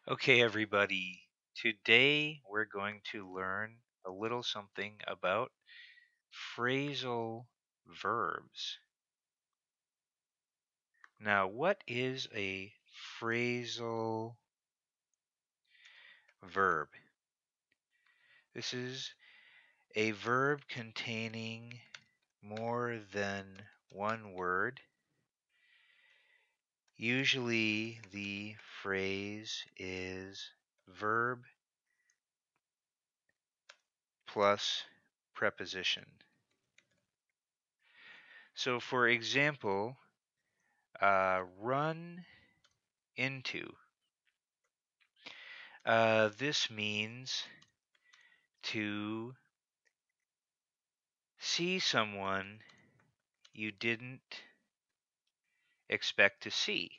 Okay, everybody. Today we're going to learn a little something about phrasal verbs. Now, what is a phrasal verb? This is a verb containing more than one word. Usually the phrase is verb plus preposition. So, for example, run into. This means to see someone you didn't expect to see.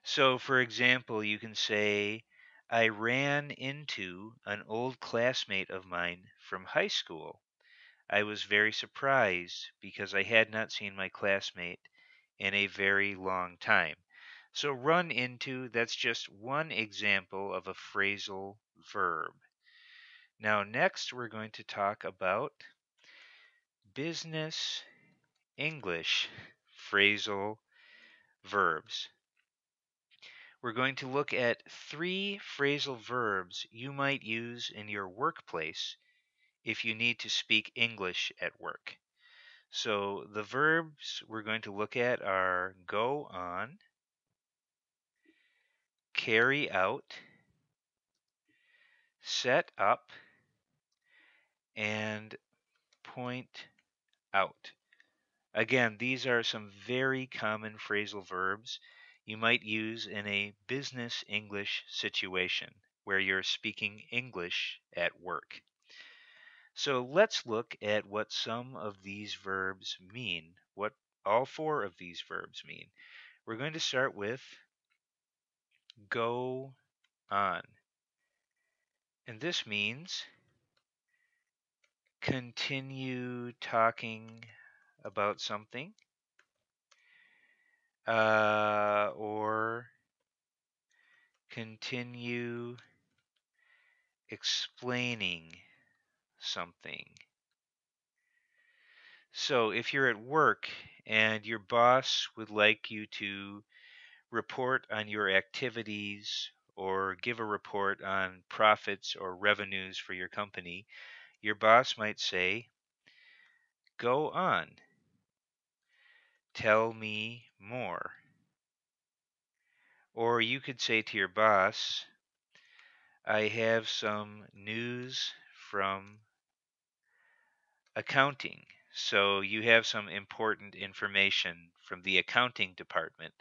So, for example, you can say, I ran into an old classmate of mine from high school. I was very surprised because I had not seen my classmate in a very long time. So, run into, that's just one example of a phrasal verb. Now, next we're going to talk about business English phrasal verbs. We're going to look at 3 phrasal verbs you might use in your workplace if you need to speak English at work. So the verbs we're going to look at are go on, carry out, set up, and point out. Again, these are some very common phrasal verbs you might use in a business English situation where you're speaking English at work. So let's look at what some of these verbs mean, what all 4 of these verbs mean. We're going to start with go on. And this means continue talking about something or continue explaining something. So if you're at work and your boss would like you to report on your activities or give a report on profits or revenues for your company, your boss might say, go on, tell me more. Or you could say to your boss, I have some news from accounting. So you have some important information from the accounting department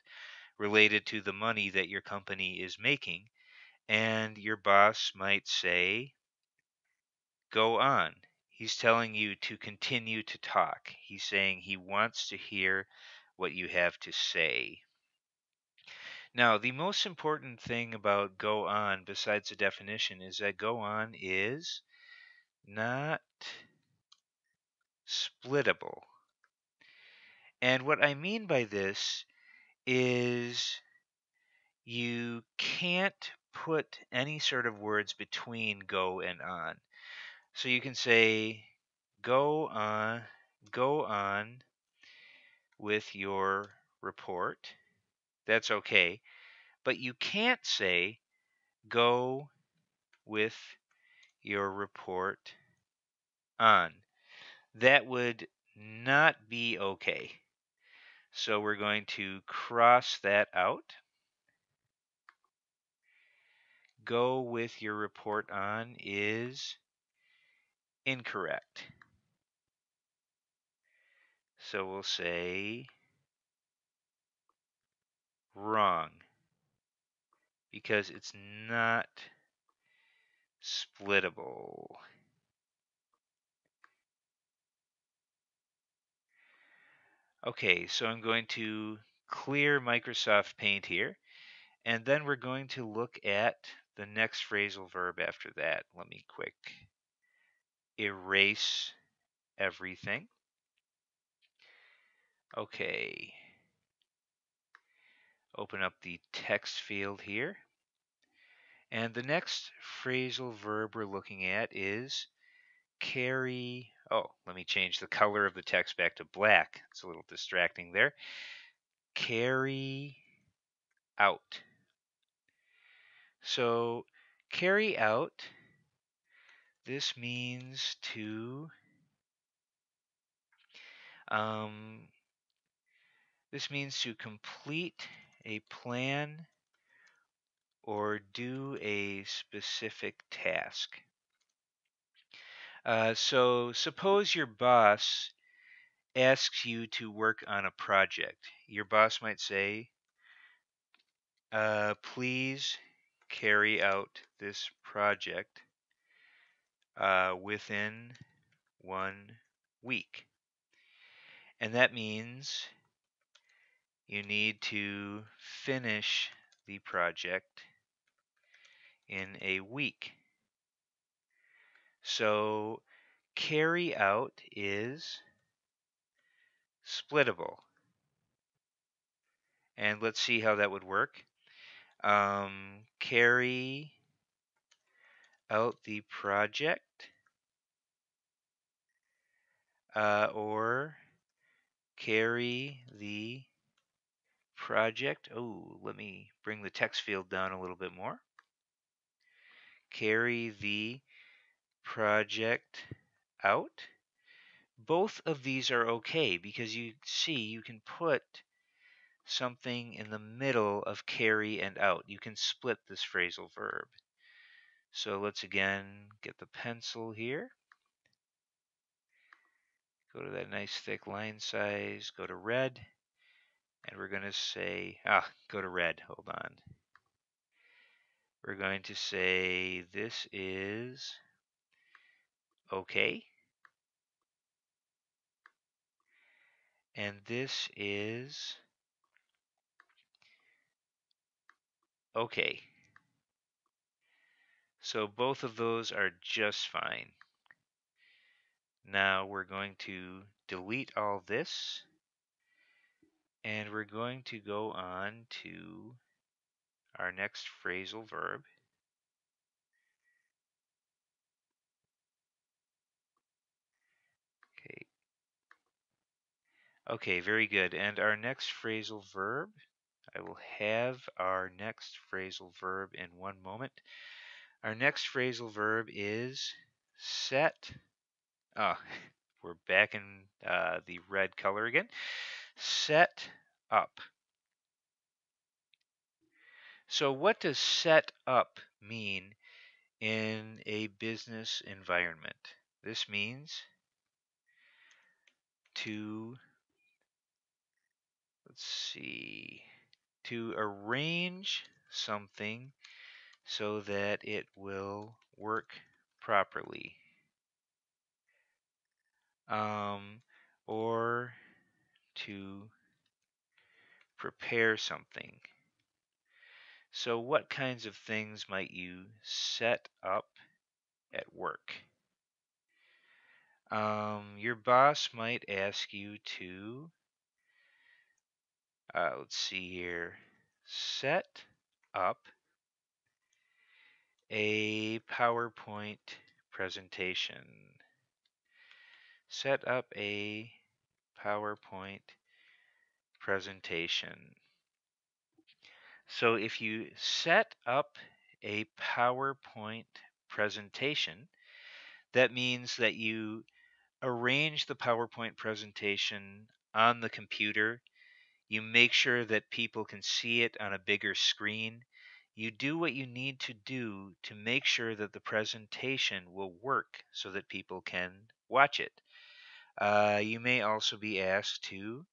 related to the money that your company is making. And your boss might say, go on. He's telling you to continue to talk. He's saying he wants to hear what you have to say. Now, the most important thing about go on, besides the definition, is that go on is not splittable. And what I mean by this is you can't put any sort of words between go and on. So you can say go on with your report. That's okay. But you can't say go with your report on. That would not be okay. So we're going to cross that out. Go with your report on is incorrect. So we'll say wrong because it's not splittable. Okay, so I'm going to clear Microsoft Paint here, and then we're going to look at the next phrasal verb after that. Let me quick erase everything. Okay. Open up the text field here. And the next phrasal verb we're looking at is carry. Oh, let me change the color of the text back to black. It's a little distracting there. Carry out. So, carry out, this means to um, complete a plan or do a specific task. So suppose your boss asks you to work on a project. Your boss might say, please carry out this project within 1 week. And that means you need to finish the project in a week. So carry out is splittable. And let's see how that would work. Carry out the project or carry the project. Oh, let me bring the text field down a little bit more. Carry the project out. Both of these are okay because you see you can put something in the middle of carry and out. You can split this phrasal verb. So let's again get the pencil here. Go to that nice thick line size, go to red, and we're going to say, go to red, hold on. We're going to say this is okay, and this is okay. So both of those are just fine. Now we're going to delete all this, and we're going to go on to our next phrasal verb. Okay. Okay, very good. And our next phrasal verb, I will have our next phrasal verb in one moment. Our next phrasal verb is set. We're back in the red color again. Set up. So what does set up mean in a business environment? This means to, to arrange something so that it will work properly. Or to prepare something. So what kinds of things might you set up at work? Your boss might ask you to, let's see here, set up a PowerPoint presentation. Set up a PowerPoint presentation. So if you set up a PowerPoint presentation, that means that you arrange the PowerPoint presentation on the computer. You make sure that people can see it on a bigger screen. You do what you need to do to make sure that the presentation will work so that people can watch it. You may also be asked to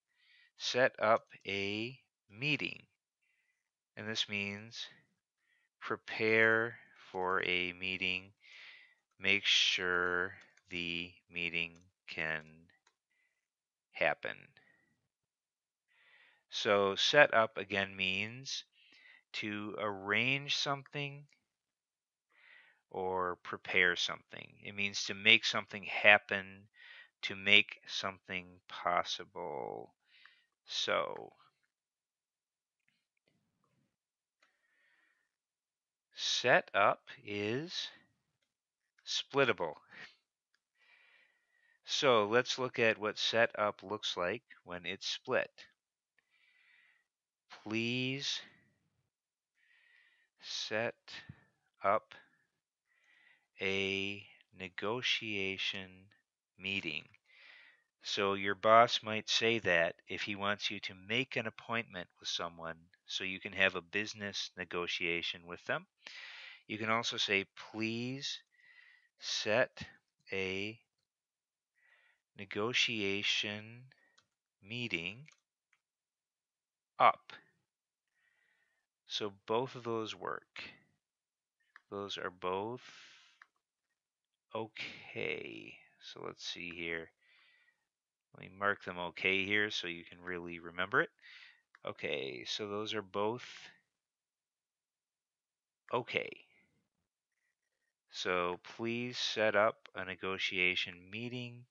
set up a meeting. And this means prepare for a meeting. Make sure the meeting can happen. So set up again means to arrange something or prepare something. It means to make something happen, to make something possible. So set up is splittable. So let's look at what set up looks like when it's split. Please set up a negotiation meeting. So your boss might say that if he wants you to make an appointment with someone so you can have a business negotiation with them. You can also say, please set a negotiation meeting up. So both of those work. Those are both okay. So let's see here. Let me mark them okay here so you can really remember it. Okay, so those are both okay. So please set up a negotiation meeting.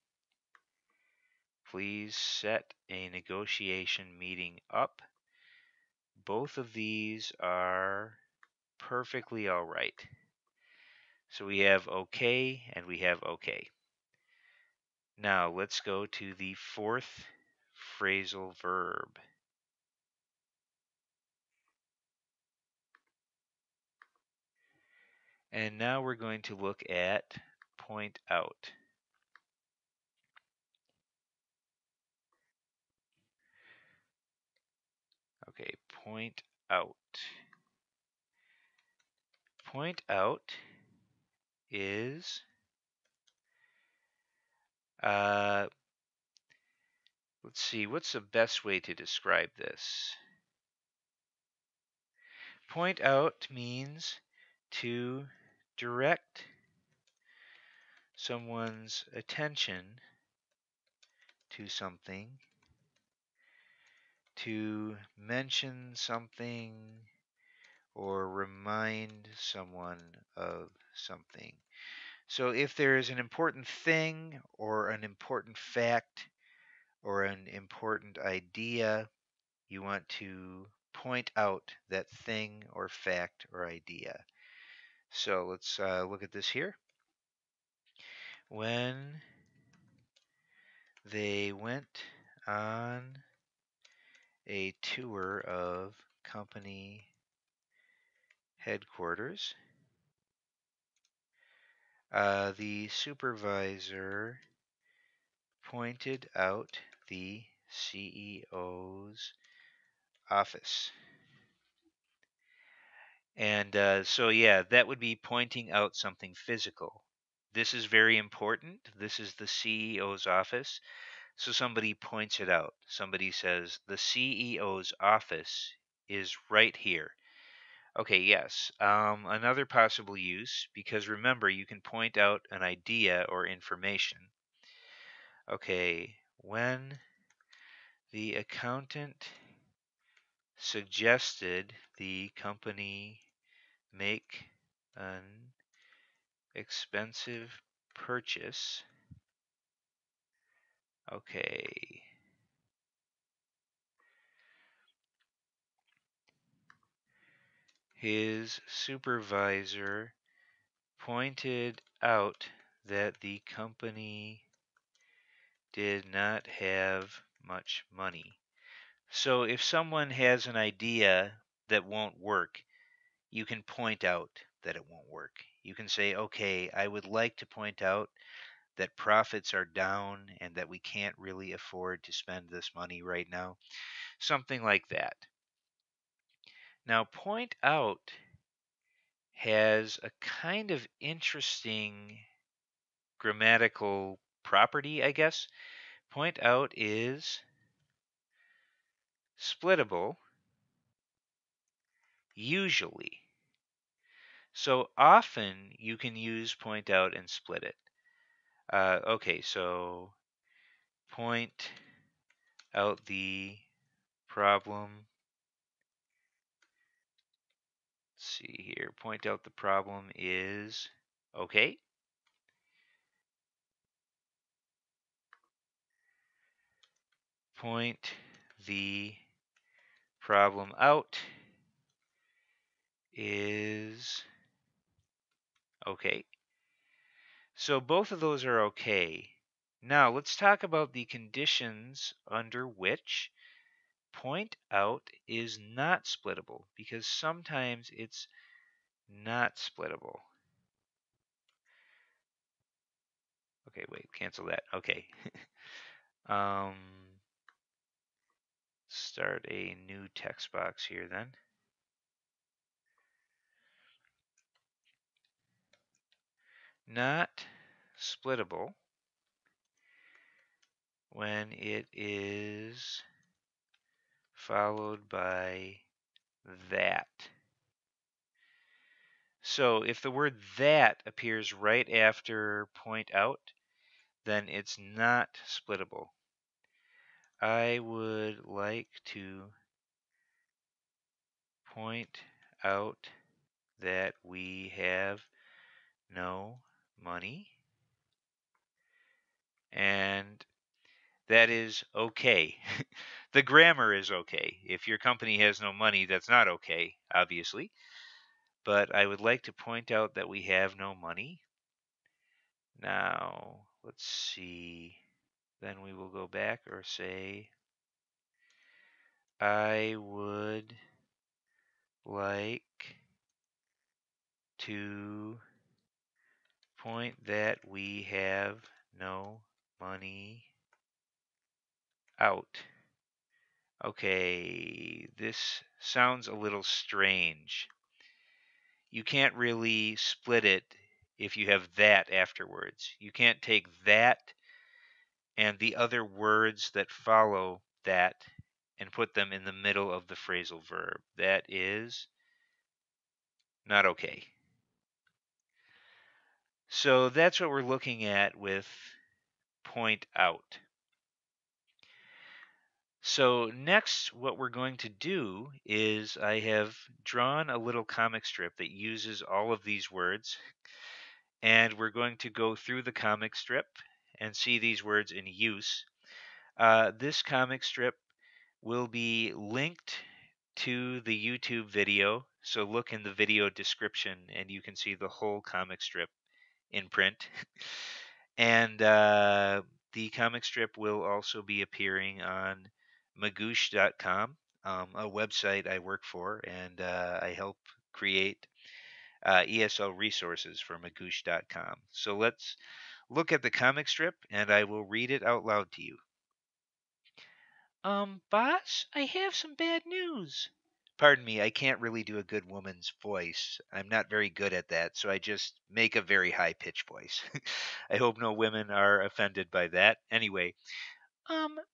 Please set a negotiation meeting up. Both of these are perfectly all right. So we have okay and we have okay. Now let's go to the fourth phrasal verb. And now we're going to look at point out. Okay, point out. Point out is let's see, what's the best way to describe this? Point out means to direct someone's attention to something, to mention something, or remind someone of something. So if there is an important thing or an important fact or an important idea, you want to point out that thing or fact or idea. So let's look at this here. When they went on a tour of company headquarters, the supervisor pointed out the CEO's office. And so, yeah, that would be pointing out something physical. This is very important. This is the CEO's office. So somebody points it out. Somebody says, the CEO's office is right here. Okay, yes. Another possible use, because remember, you can point out an idea or information. Okay, when the accountant suggested the company make an expensive purchase. Okay. His supervisor pointed out that the company did not have much money. So if someone has an idea that won't work, you can point out that it won't work. You can say, okay, I would like to point out that profits are down and that we can't really afford to spend this money right now. Something like that. Now, point out has a kind of interesting grammatical property, I guess. Point out is splittable, usually. So often you can use point out and split it. Okay, so point out the problem. Let's see here. Point out the problem is okay. Point the problem out is Okay. So both of those are okay. Now let's talk about the conditions under which point out is not splittable, because sometimes it's not splittable. Okay, wait, cancel that. Okay. um, start a new text box here then. Not splittable when it is followed by that. So if the word that appears right after point out, then it's not splittable. I would like to point out that we have no money, and that is okay. The grammar is okay. If your company has no money, that's not okay, obviously. But I would like to point out that we have no money. Now, let's see. Then we will go back or say, I would like to point that we have no money out. Okay, this sounds a little strange. You can't really split it if you have that afterwards. You can't take that and the other words that follow that and put them in the middle of the phrasal verb. That is not okay. So that's what we're looking at with point out. So next, what we're going to do is I have drawn a little comic strip that uses all of these words, and we're going to go through the comic strip and see these words in use. This comic strip will be linked to the YouTube video, so look in the video description and you can see the whole comic strip in print. And the comic strip will also be appearing on Magoosh.com, a website I work for, and I help create ESL resources for Magoosh.com. So let's look at the comic strip, and I will read it out loud to you. Boss, I have some bad news. Pardon me, I can't really do a good woman's voice. I'm not very good at that, so I just make a very high pitched voice. I hope no women are offended by that. Anyway,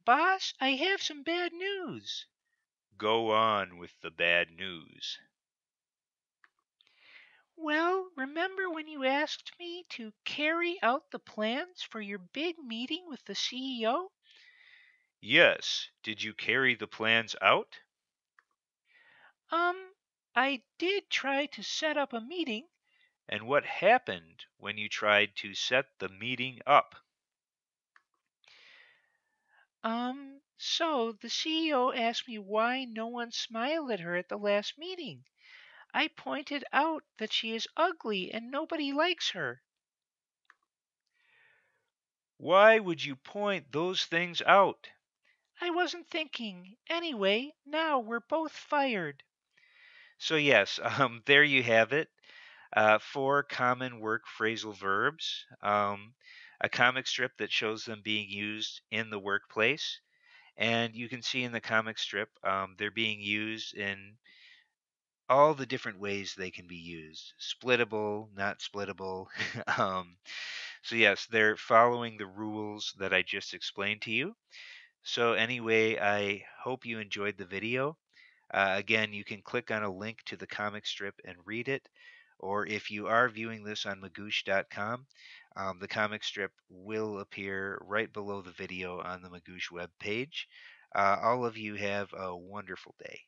boss, I have some bad news. Go on with the bad news. Well, remember when you asked me to carry out the plans for your big meeting with the CEO? Yes. Did you carry the plans out? I did try to set up a meeting. And what happened when you tried to set the meeting up? So the CEO asked me why no one smiled at her at the last meeting. I pointed out that she is ugly and nobody likes her. Why would you point those things out? I wasn't thinking. Anyway, now we're both fired. So yes, there you have it. 4 common work phrasal verbs. A comic strip that shows them being used in the workplace. And you can see in the comic strip, they're being used in all the different ways they can be used. Splittable, not splittable. So yes, they're following the rules that I just explained to you. So anyway, I hope you enjoyed the video. Again, you can click on a link to the comic strip and read it. Or if you are viewing this on Magoosh.com, the comic strip will appear right below the video on the Magoosh web page. All of you have a wonderful day.